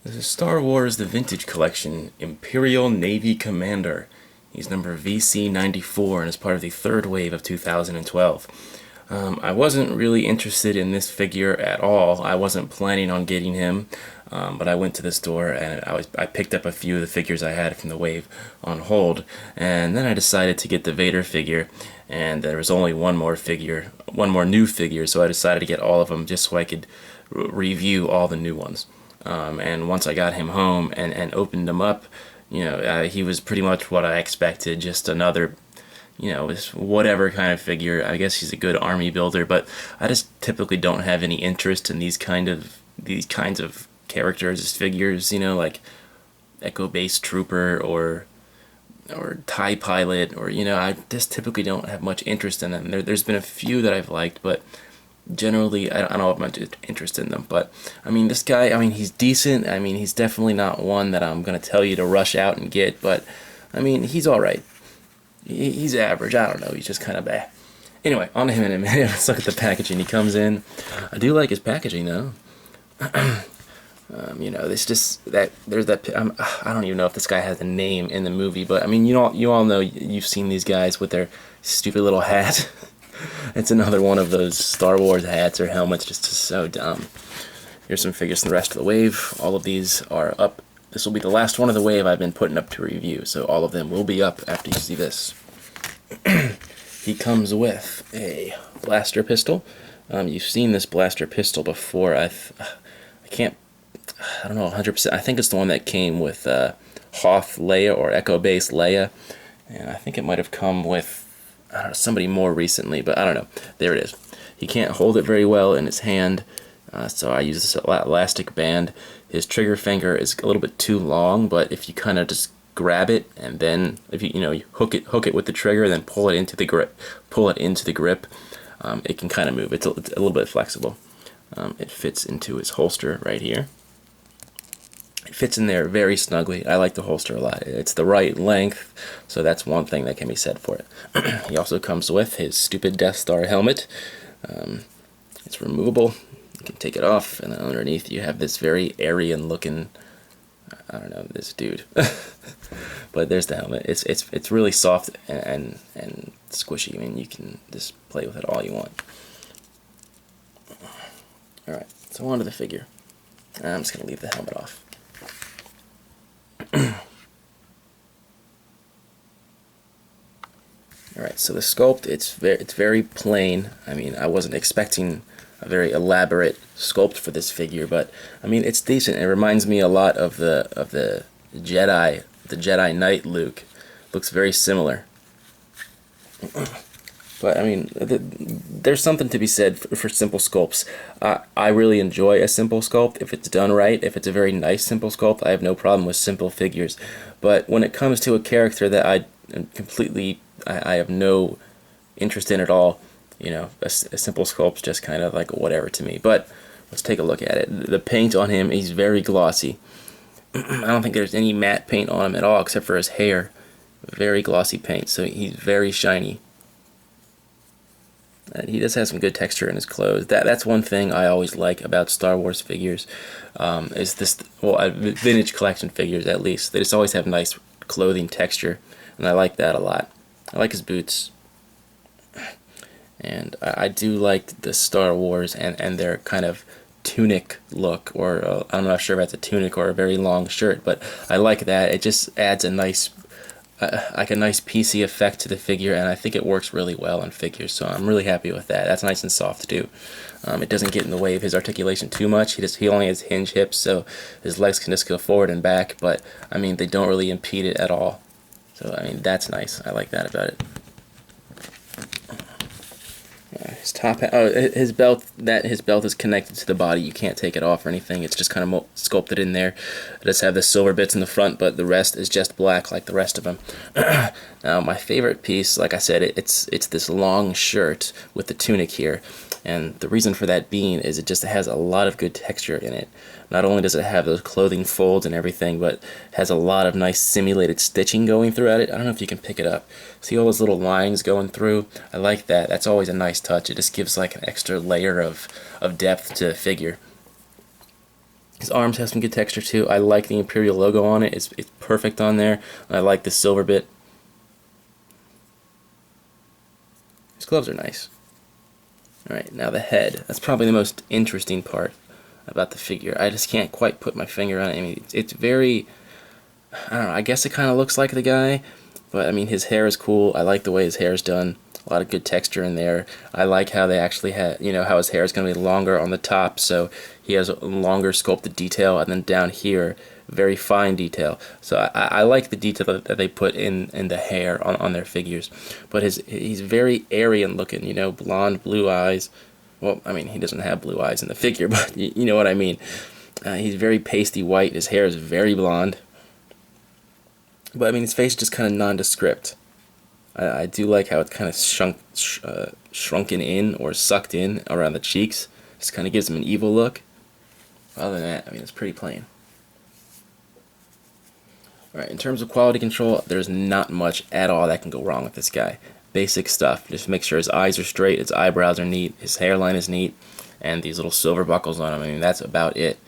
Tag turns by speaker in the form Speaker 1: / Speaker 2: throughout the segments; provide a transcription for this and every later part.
Speaker 1: This is Star Wars The Vintage Collection, Imperial Navy Commander. He's number VC94 and is part of the third wave of 2012. I wasn't really interested in this figure at all. I wasn't planning on getting him, but I went to the store and I picked up a few of the figures I had from the wave on hold, and then I decided to get the Vader figure, and there was only one more new figure, so I decided to get all of them just so I could review all the new ones. And once I got him home and opened him up, he was pretty much what I expected, just another, whatever kind of figure. I guess he's a good army builder, but I just typically don't have any interest in these kinds of characters as figures, like Echo Base Trooper or TIE Pilot, or I just typically don't have much interest in them. There's been a few that I've liked, but generally I don't have much interest in them. But this guy, he's decent. He's definitely not one that I'm gonna tell you to rush out and get, but he's alright. He's average. I don't know, he's just kind of bad. Anyway, on to him in a minute. Let's look at the packaging. He comes in. I do like his packaging though. There's just that I don't even know if this guy has a name in the movie, but you all know, you've seen these guys with their stupid little hat. It's another one of those Star Wars hats or helmets, just so dumb. Here's some figures from the rest of the wave. All of these are up. This will be the last one of the wave I've been putting up to review, so all of them will be up after you see this. He comes with a blaster pistol. You've seen this blaster pistol before. I don't know 100%. I think it's the one that came with Hoth Leia or Echo Base Leia, and I think it might have come with somebody more recently, but I don't know. There it is. He can't hold it very well in his hand, so I use this elastic band. His trigger finger is a little bit too long, but if you kind of just grab it and then if you hook it with the trigger and then pull it into the grip, it can kind of move. It's a little bit flexible. It fits into his holster right here. It fits in there very snugly. I like the holster a lot. It's the right length, so that's one thing that can be said for it. He also comes with his stupid Death Star helmet. It's removable. You can take it off, and then underneath you have this very Aryan looking, I don't know, this dude. But there's the helmet. It's really soft and squishy. You can just play with it all you want. Alright, so on to the figure. I'm just going to leave the helmet off. Alright, so the sculpt, it's very plain. I wasn't expecting a very elaborate sculpt for this figure, but it's decent. It reminds me a lot of the Jedi Knight Luke. Looks very similar. But there's something to be said for simple sculpts. I really enjoy a simple sculpt if it's done right. If it's a very nice simple sculpt, I have no problem with simple figures. But when it comes to a character that I have no interest in at all, a simple sculpt's just kind of like whatever to me. But let's take a look at it. The paint on him, he's very glossy. I don't think there's any matte paint on him at all except for his hair. Very glossy paint, so he's very shiny. And he does have some good texture in his clothes. That's one thing I always like about Star Wars figures. Is this, vintage collection figures at least. They just always have nice clothing texture, and I like that a lot. I like his boots. And I do like the Star Wars and their kind of tunic look, or I'm not sure if that's a tunic or a very long shirt, but I like that. It just adds a nice PC effect to the figure, and I think it works really well on figures, so I'm really happy with that. That's nice and soft too. It doesn't get in the way of his articulation too much. He only has hinge hips, so his legs can just go forward and back, but they don't really impede it at all. So that's nice. I like that about it. His top, his belt is connected to the body. You can't take it off or anything. It's just kind of sculpted in there. It does have the silver bits in the front, but the rest is just black like the rest of them. Now, my favorite piece, like I said, it's this long shirt with the tunic here. And the reason for that being is it just has a lot of good texture in it. Not only does it have those clothing folds and everything, but it has a lot of nice simulated stitching going throughout it. I don't know if you can pick it up. See all those little lines going through? I like that. That's always a nice touch. It just gives like an extra layer of depth to the figure. His arms have some good texture too. I like the Imperial logo on it. It's perfect on there. I like the silver bit. His gloves are nice. Alright, now the head. That's probably the most interesting part about the figure. I just can't quite put my finger on it. I mean, it's very, I don't know, I guess it kind of looks like the guy, but I mean, his hair is cool. I like the way his hair is done. A lot of good texture in there. I like how they actually had, you know, how his hair is going to be longer on the top, so he has a longer sculpted detail, and then down here, very fine detail. So I like the detail that they put in the hair on their figures. But he's very Aryan looking, you know, blonde, blue eyes. Well, I mean, he doesn't have blue eyes in the figure, but you know what I mean. He's very pasty white. His hair is very blonde. But I mean, his face is just kind of nondescript. I do like how it's kind of shrunken in or sucked in around the cheeks. Just kind of gives him an evil look. Other than that, I mean, it's pretty plain. Alright, in terms of quality control, there's not much at all that can go wrong with this guy. Basic stuff. Just make sure his eyes are straight, his eyebrows are neat, his hairline is neat, and these little silver buckles on him. I mean, that's about it.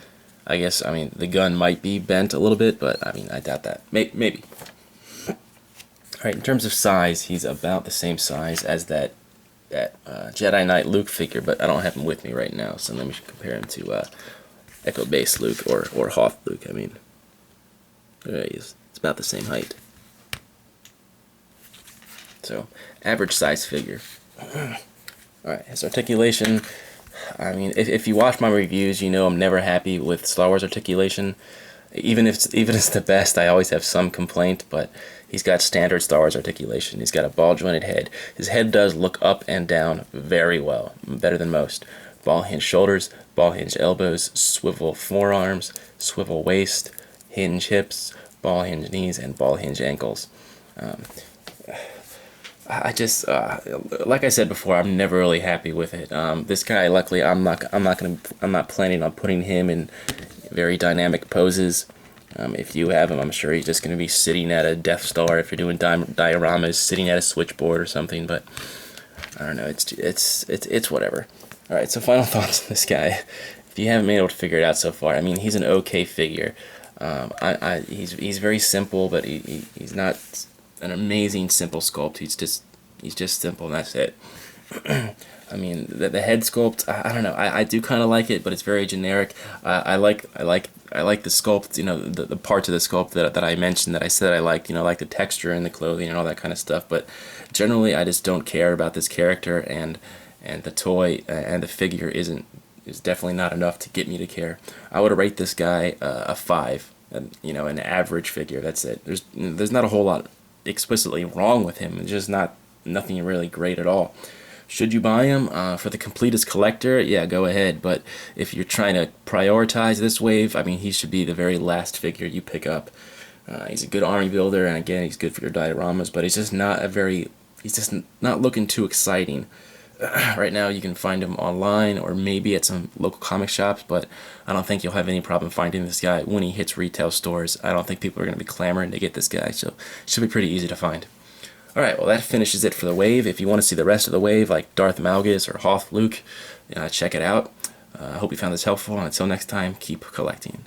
Speaker 1: I guess, I mean, the gun might be bent a little bit, but I mean, I doubt that. Maybe. Alright, in terms of size, he's about the same size as that Jedi Knight Luke figure, but I don't have him with me right now, so let me compare him to Echo Base Luke or Hoth Luke. I mean, there he is. It's about the same height. So, average size figure. Alright, his articulation. I mean, if you watch my reviews, you know I'm never happy with Star Wars articulation. Even if it's the best, I always have some complaint, but he's got standard Star Wars articulation. He's got a ball-jointed head. His head does look up and down very well, better than most. Ball-hinged shoulders, ball-hinged elbows, swivel forearms, swivel waist, hinge hips, ball-hinged knees, and ball-hinged ankles. I just, like I said before, I'm never really happy with it. This guy, luckily, I'm not planning on putting him in very dynamic poses. If you have him, I'm sure he's just going to be sitting at a Death Star. If you're doing dioramas, sitting at a switchboard or something. But I don't know. It's whatever. All right. So final thoughts on this guy. If you haven't been able to figure it out so far, I mean, he's an okay figure. He's very simple, but he's not an amazing simple sculpt. He's just simple, and that's it. I mean, the head sculpt, I don't know. I do kind of like it, but it's very generic. I like the sculpt, you know, the parts of the sculpt that I mentioned that I said I liked, you know, like the texture and the clothing and all that kind of stuff. But generally, I just don't care about this character, and the toy and the figure is definitely not enough to get me to care. I would rate this guy a 5, you know, an average figure. That's it. There's not a whole lot explicitly wrong with him. It's just nothing really great at all. Should you buy him for the completist collector? Yeah, go ahead. But if you're trying to prioritize this wave, I mean, he should be the very last figure you pick up. He's a good army builder, and again, he's good for your dioramas. But he's just not looking too exciting. Right now, you can find him online or maybe at some local comic shops. But I don't think you'll have any problem finding this guy when he hits retail stores. I don't think people are going to be clamoring to get this guy, so it should be pretty easy to find. Alright, well that finishes it for the wave. If you want to see the rest of the wave, like Darth Malgus or Hoth Luke, check it out. I hope you found this helpful, and until next time, keep collecting.